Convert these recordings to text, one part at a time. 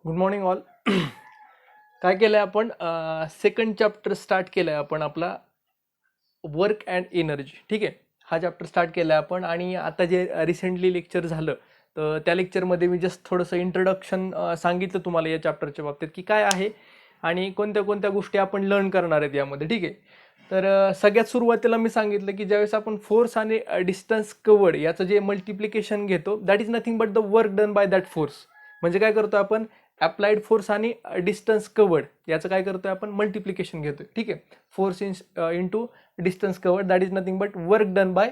Good morning all. काय केलं आहे आपण? सेकंड चॅप्टर स्टार्ट केलं आहे आपण आपला वर्क अँड एनर्जी. ठीक आहे, हा चॅप्टर स्टार्ट केला आहे आपण. आणि आता जे रिसेंटली लेक्चर झालं तर त्या लेक्चरमध्ये मी जस्ट थोडंसं इंट्रोडक्शन सांगितलं तुम्हाला या चॅप्टरच्या बाबतीत की काय आहे आणि कोणत्या कोणत्या गोष्टी आपण लर्न करणार आहेत यामध्ये. ठीक आहे, तर सगळ्यात सुरुवातीला मी सांगितलं की ज्यावेळेस आपण फोर्स आणि डिस्टन्स कवर्ड याचं जे मल्टिप्लिकेशन घेतो that is nothing but the work done by that force. म्हणजे काय करतो आपण? अप्लाइड फोर्स आणि डिस्टन्स कवर्ड याचं काय करतोय आपण? मल्टिप्लिकेशन घेतोय. ठीक आहे, force into distance covered that is nothing but work done by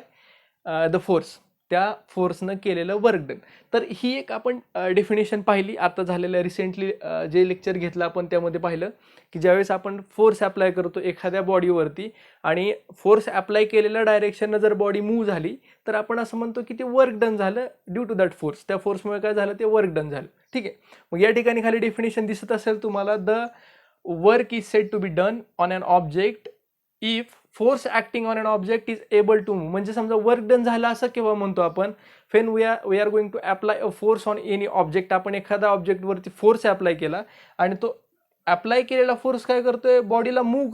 the force, त्या फोर्सनं केलेलं वर्क डन. तर ही एक आपण डेफिनेशन पाहिली आता झालेलं रिसेंटली जे लेक्चर घेतलं आपण त्यामध्ये पाहिलं की ज्यावेळेस आपण फोर्स अप्लाय करतो एखाद्या बॉडीवरती आणि फोर्स अप्लाय केलेल्या डायरेक्शननं जर बॉडी मूव्ह झाली तर आपण असं म्हणतो की ते वर्क डन झालं ड्यू टू दॅट फोर्स. त्या फोर्समुळे काय झालं? ते वर्क डन झालं. ठीक आहे, मग या ठिकाणी खाली डेफिनेशन दिसत असेल तुम्हाला, the work is said to be done on an object if force acting on an object is able to move. म्हणजे समजा वर्क डन झालं असं केव्हा म्हणतो आपण? When we are going to apply a force on any object. आपण एखाद्या ऑब्जेक्टवरती force apply केला आणि तो अप्लाय केलेला फोर्स काय करतोय? बॉडीला मूव्ह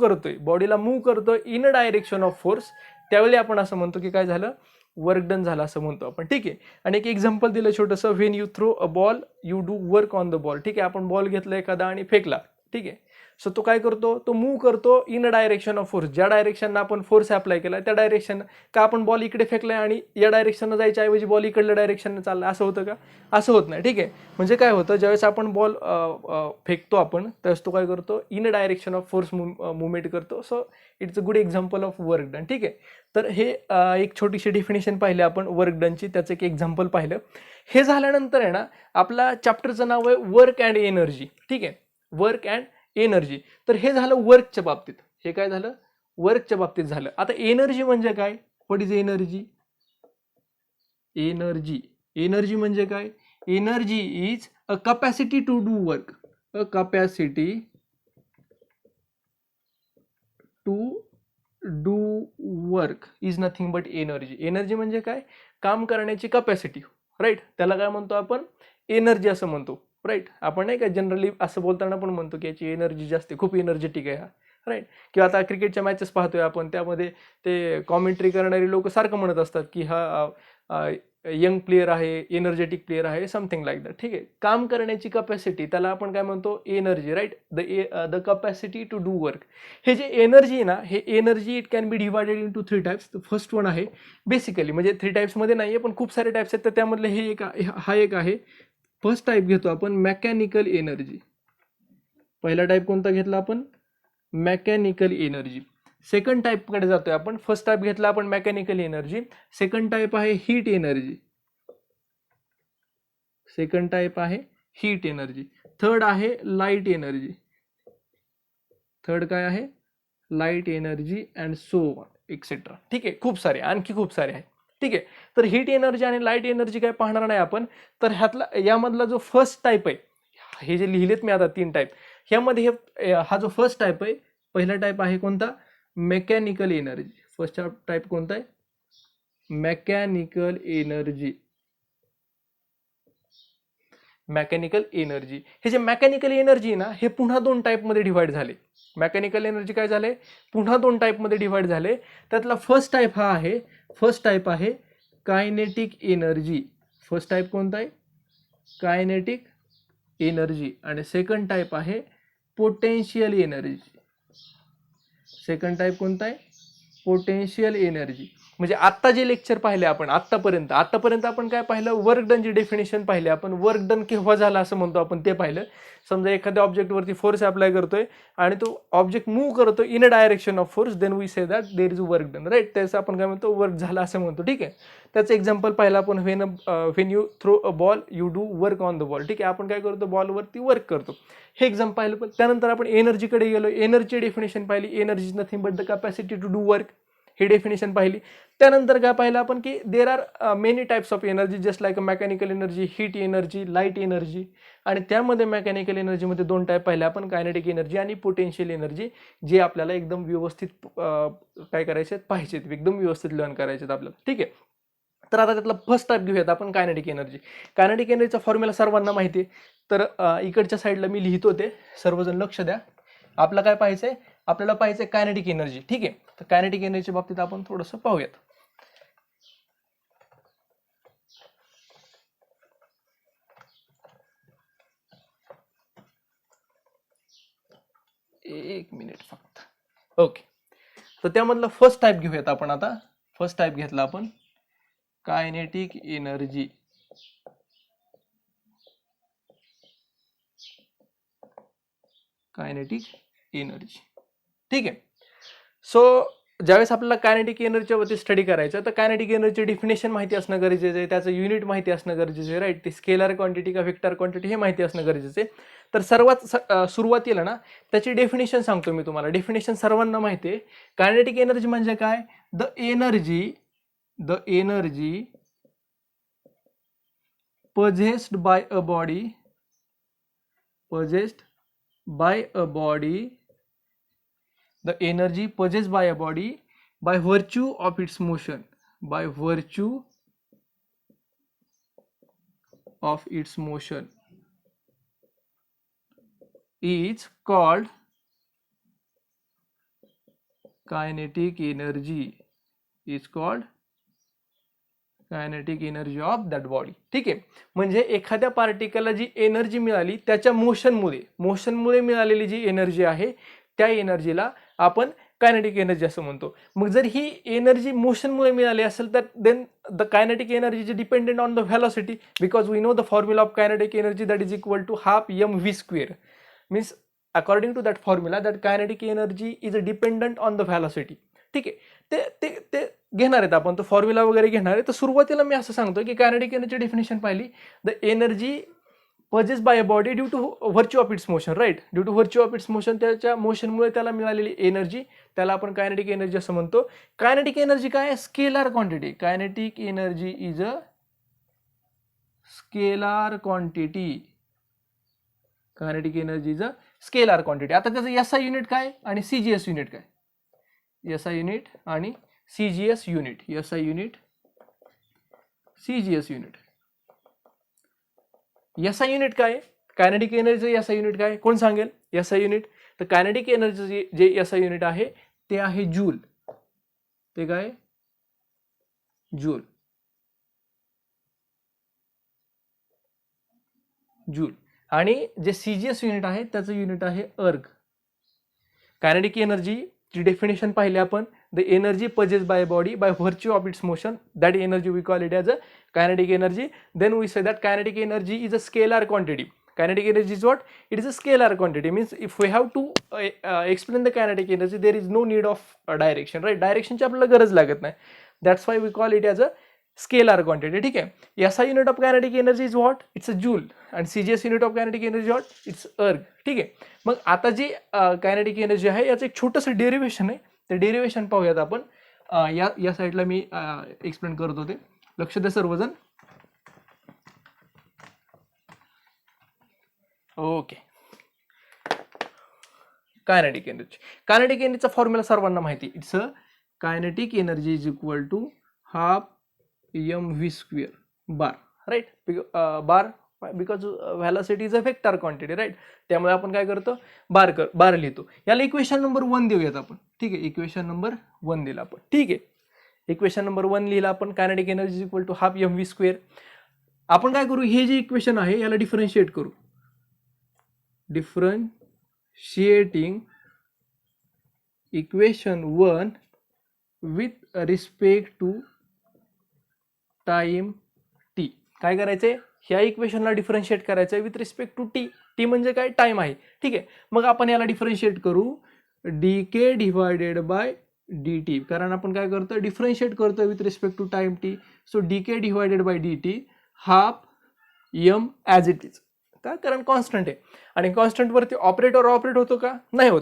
करतोय in a direction of force. त्यावेळी आपण असं म्हणतो की काय झालं? वर्क डन झालं असं म्हणतो आपण. ठीक आहे, आणि एक एक्झाम्पल दिलं छोटंसं, when you throw a ball you do work on the ball. ठीक आहे, आपण बॉल घेतला एखादा आणि फेकला. ठीक आहे, सो तो काय करतो? तो मूव्ह करतो in a direction of force. ज्या डायरेक्शननं आपण फोर्स अप्लाय केला त्या डायरेक्शन. का आपण बॉल इकडे फेकलाय आणि या डायरेक्शननं जायच्या ऐवजी बॉल इकडल्या डायरेक्शननं चालला, असं होतं का? असं होत नाही. ठीक आहे, म्हणजे काय होतं? ज्यावेळेस आपण बॉल फेकतो आपण त्यावेळेस तो काय करतो? In a direction of force movement करतो. So it's a good example of work done. ठीक आहे, तर हे एक छोटीशी डेफिनेशन पाहिली आपण वर्क डनची, त्याचं एक एक्झाम्पल पाहिलं. हे झाल्यानंतर आहे ना, आपला चॅप्टरचं नाव आहे वर्क अँड एनर्जी. ठीक आहे, वर्क अँड एनर्जी. तर हे झालं वर्कच्या बाबतीत. हे काय झालं? वर्कच्या बाबतीत झालं. आता एनर्जी म्हणजे काय? What is energy? एनर्जी म्हणजे काय? Energy is a capacity to do work. A capacity to do work is nothing but energy. Energy म्हणजे काय? काम करण्याची कॅपॅसिटी. राईट, त्याला काय म्हणतो आपण? एनर्जी असं म्हणतो. राईट, आपण नाही का जनरली असं बोलताना पण म्हणतो की याची एनर्जी जास्त आहे, खूप एनर्जेटिक आहे हा. राईट, किंवा आता क्रिकेटच्या मॅचेस पाहतोय आपण, त्यामध्ये ते कॉमेंट्री करणारी लोक सारखं म्हणत असतात की हा यंग प्लेअर आहे, एनर्जेटिक प्लेअर आहे, समथिंग लाईक दॅट. ठीक आहे, काम करण्याची कॅपॅसिटी त्याला आपण काय म्हणतो? Energy. Right, the capacity to do work. हे जे एनर्जी आहे ना, हे energy it can be divided into 3 types. First one आहे बेसिकली, म्हणजे 3 टाइप्समध्ये नाही आहे पण खूप सारे टाइप्स आहेत, तर त्यामधले हे एक हा एक आहे. फर्स्ट टाइप घेतो आपण मेकॅनिकल एनर्जी. पहिला टाइप कोणता घेतला आपण? Mechanical energy. सेकंड टाईपकडे जातोय आपण. फर्स्ट टाईप घेतला आपण मेकॅनिकल एनर्जी. सेकंड टाईप आहे हीट एनर्जी. सेकंड टाईप आहे हीट एनर्जी. थर्ड आहे लाईट एनर्जी. थर्ड काय आहे? Light energy and so on etcetera. ठीक आहे, खूप सारे, आणखी खूप सारे आहे. ठीक आहे, तर हीट एनर्जी आणि लाईट एनर्जी काय पाहणार नाही आपण. तर ह्यातला यामधला जो फर्स्ट टाईप आहे, हे जे लिहिलेत मी आता 3 टाईप, ह्यामध्ये हा जो फर्स्ट टाईप आहे, पहिला टाईप आहे कोणता? Mechanical energy. फर्स्ट टाईप कोणता आहे? Mechanical energy. Mechanical energy. हे जे मेकॅनिकल एनर्जी ना, हे पुन्हा 2 टाईपमध्ये डिव्हाइड झाले. मेकॅनिकल एनर्जी काय झाले? पुन्हा 2 टाईपमध्ये डिव्हाइड झाले. त्यातला फर्स्ट टाईप हा आहे, फर्स्ट टाईप आहे कायनेटिक एनर्जी. फर्स्ट टाईप कोणता आहे? Kinetic energy. आणि सेकंड टाईप आहे पोटेन्शियल एनर्जी. सेकंड टाईप कोणता आहे? Potential energy. म्हणजे आत्ता जे लेक्चर पाहिले आपण आत्तापर्यंत आपण काय पाहिलं? वर्क डनची डेफिनेशन पाहिले आपण. वर्क डन केव्हा झाला असं म्हणतो आपण ते पाहिलं. समजा एखाद्या ऑब्जेक्टवरती फोर्स अप्लाय करतोय आणि तो ऑब्जेक्ट मूव्ह करतो in a direction of force, then we say that there is work done. Right, त्याचं आपण काय म्हणतो? वर्क झाला असं म्हणतो. ठीक आहे, त्याचं एक्झाम्पल पाहिलं आपण. When you throw a ball you do work on the ball. ठीक आहे, आपण काय करतो? बॉलवरती वर्क करतो. हे एक्झाम्पल पाहिलं. पण त्यानंतर आपण एनर्जीकडे गेलो. एनर्जी डेफिनेशन पाहिली. Energy is nothing but the capacity to do work. ही डेफिनेशन पाहिली. त्यानंतर काय पाहिलं आपण की there are many types of energy, just like mechanical energy, heat energy, light energy. आणि त्यामध्ये मेकॅनिकल एनर्जीमध्ये 2 टाईप पाहिले आपण, कायनेटिक एनर्जी आणि पोटेन्शियल एनर्जी, जे आपल्याला एकदम व्यवस्थित काय करायचे पाहिजेत, एकदम व्यवस्थित लर्न करायचे आपल्याला. ठीक आहे, तर आता त्यातला फर्स्ट टाईप घेऊयात आपण, कायनेटिक एनर्जी. कायनेटिक एनर्जीचा फॉर्म्युला सर्वांना माहिती आहे. तर इकडच्या साईडला मी लिहितो ते, सर्वजण लक्ष द्या. आपला काय पाहिजे, आपल्याला पाहिजे कायनेटिक एनर्जी. ठीक आहे, तर कायनेटिक एनर्जीच्या बाबतीत आपण थोडंसं पाहूयात. एक मिनिट फक्त. ओके, तर त्यामधला फर्स्ट टाईप घेऊयात आपण आता. फर्स्ट टाईप घेतला आपण कायनेटिक एनर्जी. Kinetic energy. ठीक आहे. सो ज्यावेळेस आपल्याला कायनेटिक एनर्जीच्या वरती स्टडी करायचं, तर कायनेटिक एनर्जी डेफिनेशन माहिती असणं गरजेचं आहे, त्याचं युनिट माहिती असणं गरजेचं आहे, राईट. ते स्केलर क्वांटिटी का वेक्टर क्वांटिटी हे माहिती असणं गरजेचं आहे. तर सर्वात सुरुवातीला ना त्याची डेफिनेशन सांगतो मी तुम्हाला. डेफिनेशन सर्वांना माहिती आहे. कायनेटिक एनर्जी म्हणजे काय, the energy possessed by a body the energy possessed by a body by virtue of its motion is called kinetic energy. Kinetic energy of that body. ठीक आहे, म्हणजे एखाद्या पार्टिकलला जी एनर्जी मिळाली त्याच्या मोशनमुळे मिळालेली जी एनर्जी आहे, त्या एनर्जीला आपण कायनेटिक एनर्जी असं म्हणतो. मग जर ही एनर्जी मोशनमुळे मिळाली असेल तर then the kinetic energy is dependent on the velocity, because we know the formula of kinetic energy that is equal to half mv². Means according to that formula that kinetic energy is dependent on the velocity. ठीक आहे, ते घेणार आहेत आपण, तो formula वगैरे घेणार आहे. तर सुरुवातीला मी असं सांगतो की कायनेटिक एनर्जी डेफिनेशन पाहिली, the energy possessed by a body due to virtue of its motion, right. Due to virtue of its motion, त्याच्या मोशनमुळे त्याला मिळालेली एनर्जी, त्याला आपण कायनेटिक एनर्जी असं म्हणतो. कायनेटिक एनर्जी काय आहे, scalar quantity. Kinetic energy is a scalar quantity. Kinetic energy is a scalar quantity. आता त्याचं एसआय युनिट काय आणि सीजीएस युनिट काय, एसआय युनिट आणि CGS unit. SI unit, CGS unit. SI unit काय, कायनेटिक एनर्जी एसआय युनिट काय, कोण सांगेल एसआय युनिट. तर कायनेटिक एनर्जी जे एसआय युनिट आहे ते आहे जूल. ते काय, जूल. आणि जे सीजीएस युनिट आहे त्याचं युनिट आहे अर्ग. कायनेटिक एनर्जीची डेफिनेशन पाहिली आपण, the energy possessed by a body by virtue of its motion, that energy we call it as a kinetic energy. Then we say that kinetic energy is a scalar quantity. Kinetic energy is what? It is a scalar quantity. Means if we have to explain the kinetic energy, there is no need of direction, right. डायरेक्शनची आपल्याला गरज लागत नाही. That's why we call it as a scalar quantity. ठीक आहे, SI unit of kinetic energy is what, it's a joule. आणि CGS unit of kinetic energy what, it's erg. ठीक आहे, मग आता जी कायनेटिक एनर्जी आहे याचं एक छोटंसं डेरिव्हेशन आहे, ते डेरिव्हेशन पाहूयात आपण. या साईडला मी एक्सप्लेन करत होते, लक्ष द्या सर्वजण. Okay, kinetic energy. कायनेटिक एनर्जीचा फॉर्म्युला सर्वांना माहिती, it's a kinetic energy is equal to half mv² bar, right. Bar because velocity is a vector quantity, right. त्यामुळे आपण काय करतो, बार लिहितो. याला इक्वेशन नंबर 1 देऊयात आपण. ठीक आहे, इक्वेशन नंबर 1 दिला आपण. ठीक आहे, इक्वेशन नंबर 1 लिहिला आपण, kinetic energy equal to half mv². आपण काय करू, हे जे इक्वेशन आहे याला डिफरन्शिएट करू. Differentiating equation 1 with respect to time T. काय करायचंय, ह्या इक्वेशनला डिफरन्शिएट करायचंय with respect to T. T म्हणजे काय, टाइम आहे. ठीक आहे, मग आपण याला डिफरन्शिएट करू डीके डिवायडेड बाय dt, कारण आपण काय करतो, डिफरन्शिएट करतो with respect to time T. So D K divided by dt half m as it is. का, कारण कॉन्स्टंट आहे आणि कॉन्स्टंट वरती ऑपरेट होतो का, नाही होत.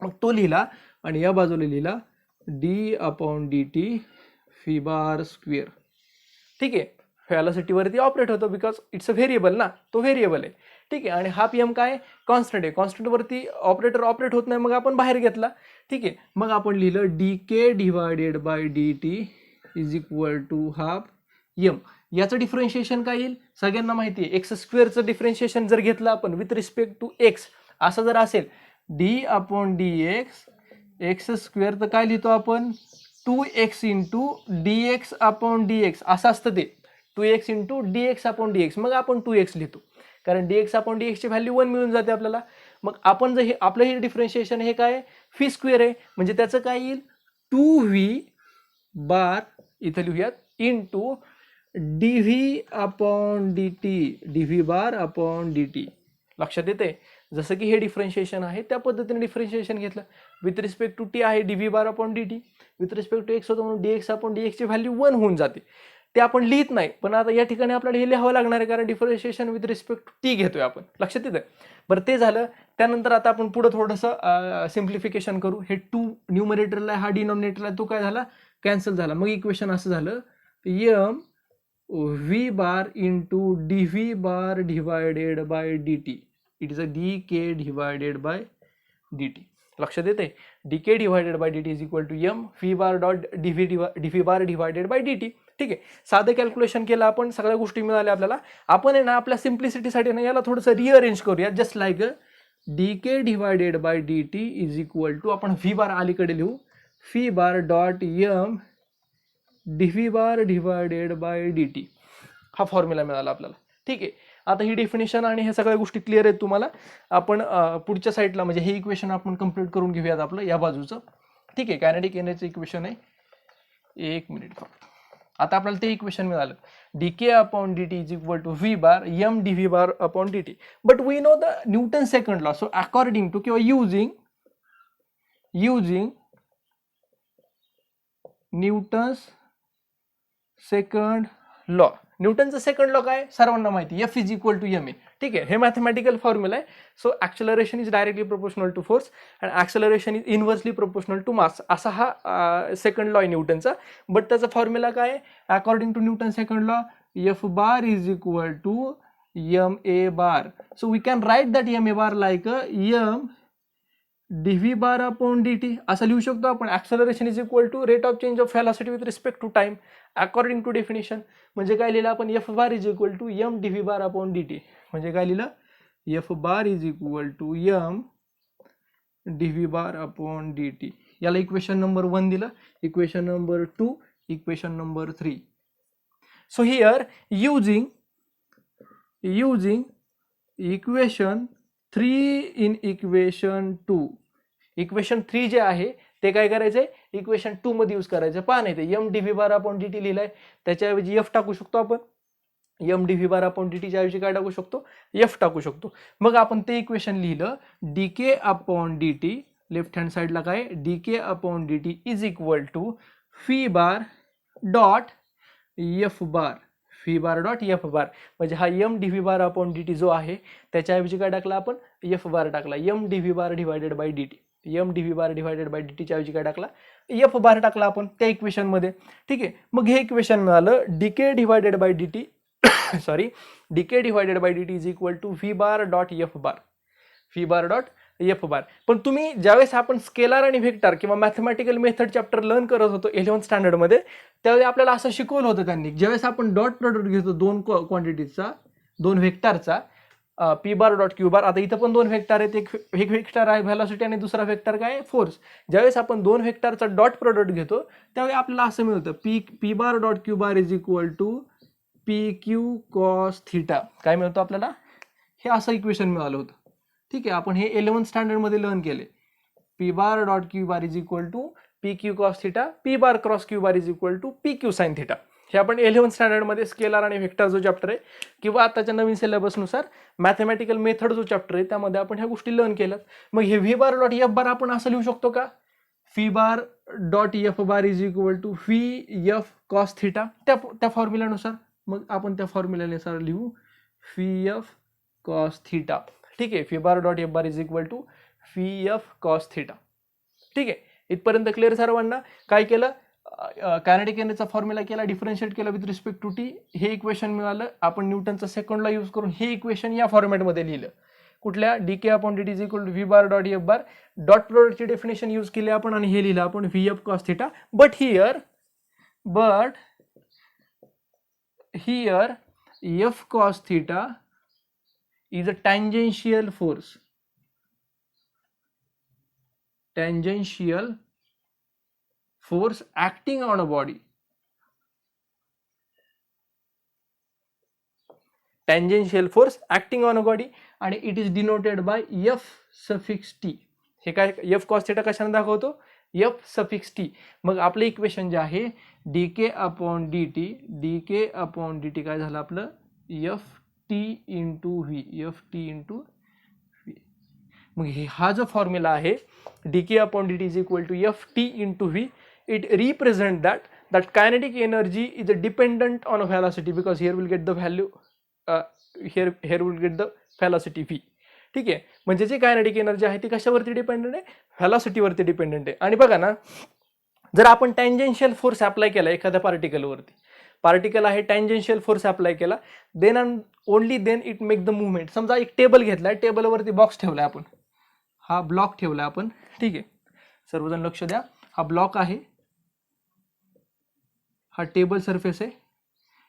मग तो लिहिला आणि या बाजूला लिहिला d/dt phi बार स्क्वेअर. ठीक आहे, व्हेलॉसिटीवरती ऑपरेट होतो बिकॉज इट्स अ व्हेरिएबल ना, तो व्हेरिएबल आहे. ठीक आहे, आणि हाफ एम काय, कॉन्स्टंट आहे. कॉन्स्टंटवरती ऑपरेट होत नाही, मग आपण बाहेर घेतला. ठीक आहे, मग आपण लिहिलं D K divided by dt is equal to half M. याचं डिफरन्शिएशन काय येईल सगळ्यांना माहिती आहे. एक्स स्क्वेअरचं डिफरन्शिएशन जर घेतलं आपण विथ रिस्पेक्ट टू एक्स असं जर असेल d upon d x square तर काय लिहितो आपण 2x into d x upon d x असं असतं ते 2x into d x upon d x. मग आपण 2x लिहितो कारण डी एक्स अपॉन डी एक्सची व्हॅल्यू 1 मिळून जाते आपल्याला. मग आपण जर हे आपलं हे डिफरन्शिएशन हे काय फी स्क्वेअर आहे म्हणजे त्याचं काय येईल 2v बार इथं लिहूयात into D V upon D T D V bar upon D T. लक्षात येते जसं की हे डिफरन्शिएशन आहे त्या पद्धतीने डिफरन्शिएशन घेतलं विथ रिस्पेक्ट टू टी आहे d V bar upon D t with respect to x होतं म्हणून डी एक्स अपॉन डी एक्सची व्हॅल्यू 1 होऊन जाते. ते आपण लिहित नाही पण आता या ठिकाणी आपल्याला हे लिहावं लागणार आहे कारण differentiation with respect to T घेतोय आपण. लक्षात येतं. बरं ते झालं. त्यानंतर आता आपण पुढे थोडंसं सिम्प्लिफिकेशन करू. हे 2 न्यूमरेटरला हा डिनॉमिनेटरला तो काय झाला कॅन्सल झाला. मग इक्वेशन असं झालं M V bar into D V bar divided by D T it is a D K divided by D T. लक्षात येते D K divided by D T is equal to M V bar dot D V bar divided by D T. ठीक आहे. साधं calculation केलं आपण सगळ्या गोष्टी मिळाल्या आपल्याला. आपण आहे ना आपल्या सिम्प्लिसिटीसाठी ना याला थोडंसं रिअरेंज करूया just like D K divided by D T is equal to आपण व्ही बार अलीकडे लिहू V bar dot M D V bar divided by D T. हा फॉर्म्युला मिळाला आपल्याला. ठीक आहे. आता ही डेफिनेशन आणि ह्या सगळ्या गोष्टी क्लिअर आहेत तुम्हाला. आपण पुढच्या साईडला म्हणजे हे इक्वेशन आपण कंप्लीट करून घेऊयात आपलं या बाजूचं. ठीक आहे. कायनेटिक एनर्जीचं इक्वेशन आहे. 1 मिनिट फक्त. आता आपल्याला ते इक्वेशन मिळालं D K upon D T is equal to V bar m D V bar upon D t. But we know the Newton second law. So according to किंवा using Newton's second law. न्यूटनचं second law काय सर्वांना माहिती F is equal to M a. ठीक आहे. हे mathematical formula आहे. So acceleration is directly proportional to force and acceleration is inversely proportional to mass असा हा सेकंड लॉ आहे न्यूटनचा. बट त्याचा फॉर्म्युला काय आहे according to Newton second law F bar is equal to M A bar. So we can write that M A bar like M D V bar upon D T असं लिहू शकतो आपण. Acceleration is equal to rate of change of velocity with respect to time according to definition. म्हणजे काय लिहिलं आपण F bar is equal to M D V bar upon D T. म्हणजे काय लिहिलं F bar is equal to M D V bar upon D T. याला equation number 1 दिलं. Equation number 2 equation number 3. So here using equation 3 in equation 2 equation 3 जे आहे ते काय करायचंय इक्वेशन 2 मध्ये यूज करायचं. पहा नाही ते M D V bar upon D T लिहिलंय त्याच्याऐवजी एफ टाकू शकतो आपण. M D V bar upon D टीच्या ऐवजी काय टाकू शकतो एफ टाकू शकतो. मग आपण ते इक्वेशन लिहिलं डी के upon D t left hand साईडला काय d K upon D T is equal to phi bar dot F bar phi bar dot F bar. म्हणजे हा m D V bar upon D t जो आहे त्याच्याऐवजी काय टाकला आपण एफ बार टाकला. M D V bar divided by D t m D V bar divided by d टीच्या ऐवजी काय टाकला एफ बार टाकला आपण त्या इक्वेशन मध्ये. ठीक आहे. मग हे इक्वेशन मिळालं D K divided by D T sorry D K divided by D T is equal to V bar dot F bar V bar dot F bar. पण तुम्ही ज्यावेळेस आपण स्केलर आणि व्हेक्टर किंवा मॅथमॅटिकल मेथड चॅप्टर लर्न करत होतो 11th स्टँडर्डमध्ये त्यावेळी आपल्याला असं शिकवलं होतं त्यांनी ज्यावेळेस आपण डॉट प्रोडक्ट घेतो दोन क्वांटिटीचा दोन व्हेक्टरचा p bar dot Q bar. आता इथं पण दोन व्हेक्टर आहेत. एक व्हेक्टर आहे व्हेलॉसिटी आणि दुसरा व्हेक्टर काय फोर्स. ज्यावेळेस आपण दोन व्हेक्टरचा डॉट प्रोडक्ट घेतो त्यावेळी आपल्याला असं मिळतं P bar dot Q bar is equal to P Q cos theta. काय मिळतं आपल्याला हे असं इक्वेशन मिळालं होतं. ठीक आहे. आपण हे 11th स्टँडर्डमध्ये लर्न केले. P bar dot Q bar is equal to P Q cos theta P bar cross Q bar is equal to P Q sine theta. हे आपण 11th स्टँडर्डमध्ये स्केलर आणि व्हेक्टर जो चॅप्टर आहे किंवा आताच्या नवीन सिलेबसनुसार मॅथमॅटिकल मेथड जो चॅप्टर आहे त्यामध्ये आपण ह्या गोष्टी लर्न केल्यात. मग हे V bar dot F bar आपण असं लिहू शकतो का V bar dot F bar is equal to V F cos theta त्या फॉर्म्युल्यानुसार. मग आपण त्या फॉर्म्युल्यानुसार लिहू व्ही एफ कॉस थिटा. ठीक आहे. V bar dot F bar is equal to V F cos theta. ठीक आहे. इथपर्यंत क्लिअर सर्वांना. काय केलं कायनेटिक एनर्जीचा फॉर्म्युला केला डिफरन्शिएट केला विथ रिस्पेक्ट टू टी. हे इक्वेशन मिळालं. आपण न्यूटनचा सेकंड लॉ यूज करून हे इक्वेशन या फॉर्मॅटमध्ये लिहिलं. कुठल्या D K upon D T is equal to V bar dot F bar dot प्रोडक्टची डेफिनेशन यूज केली आपण आणि हे लिहिलं आपण V F cos theta. But but here F cos theta is a tangential force. Tangential force acting on a body. Tangential force acting on a body and it is denoted by F suffix T. हे काय F cos theta कशाने दाखवतो? F suffix T. मग आपलं equation जे आहे dk upon dt काय झालं आपलं ft into v. ft into v. मग हा जो फॉर्म्युला आहे dk upon dt is equal to ft into v. It represents that kinetic energy is dependent on a velocity because here we'll get the value here we'll get the velocity v. ठीक आहे, म्हणजे जी kinetic energy आहे ती कशावरती dependent आहे? व्हेलॉसिटीवरती dependent आहे. आणि बघा ना, जर आपण टँजेन्शियल फोर्स अप्लाय केला एखाद्या पार्टिकलवरती, पार्टिकल आहे टँजेन्शियल फोर्स अप्लाय केला, then and only then it make the movement. समजा एक टेबल घेतलाय, टेबलवरती बॉक्स ठेवलाय आपण, हा ब्लॉक ठेवलाय आपण, ठीक आहे, सर्वजण लक्ष द्या, हा ब्लॉक आहे, हा टेबल सरफेस आहे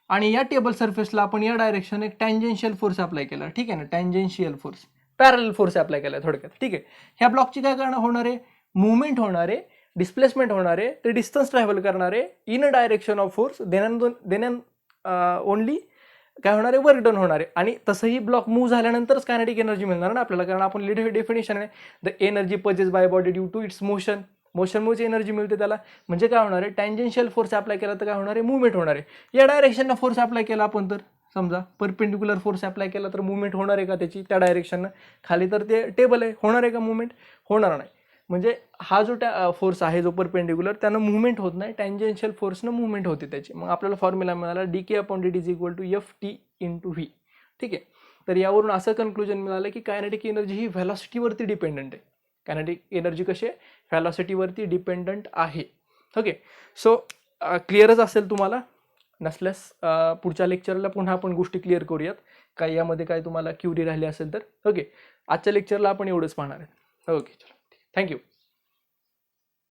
आणि या टेबल सरफेसला आपण या डायरेक्शन एक टँजेन्शियल फोर्स अप्लाय केला, ठीक आहे ना, टँजेन्शियल फोर्स, पॅरल फोर्स अप्लाय केला थोडक्यात, ठीक आहे. ह्या ब्लॉकची काय करणार होणार आहे? मुवमेंट होणार आहे, डिस्प्लेसमेंट होणार आहे, ते डिस्टन्स ट्रॅव्हल करणार आहे in a direction of force, then only काय होणार आहे? वर्क डन होणार आहे. आणि तसंही ब्लॉक मूव्ह झाल्यानंतरच कायनेटिक एनर्जी मिळणार ना आपल्याला, कारण आपण डेफिनेशन आहे द एनर्जी पर्चेस by body due to its motion. मोशनमुळेच एनर्जी मिळते त्याला. म्हणजे काय होणार आहे? टँजेन्शियल फोर्स अप्लाय केला तर काय होणार आहे? मुवमेंट होणार आहे. या डायरेक्शनला फोर्स अप्लाय केला आपण तर समजा परपेंडिक्युलर फोर्स अप्लाय केला तर मुवमेंट होणार आहे का त्याची त्या डायरेक्शननं? खाली तर ते टेबल आहे, होणार आहे का मुवमेंट? होणार नाही. म्हणजे हा जो फोर्स आहे जो परपेंडिक्युलर त्यानं मुवमेंट होत नाही, टँजेन्शियल फोर्सनं मुवमेंट होते त्याची. मग आपल्याला फॉर्म्युला मिळाला dk upon dt is equal to ft into V. ठीक आहे. तर यावरून असं कन्क्लुजन मिळालं की कायनेटिक एनर्जी ही व्हेलॉसिटीवरती डिपेंडंट आहे. कायनेटिक एनर्जी कशी आहे? व्हेलॉसिटीवरती डिपेंडंट आहे. ओके, सो क्लिअरच असेल तुम्हाला. नसल्यास पुढच्या लेक्चरला पुन्हा आपण गोष्टी क्लिअर करूयात, काय यामध्ये काय तुम्हाला क्युरी राहिली असेल तर. ओके, आजच्या लेक्चरला आपण एवढंच पाहणार आहे. ओके, चलो, थँक्यू.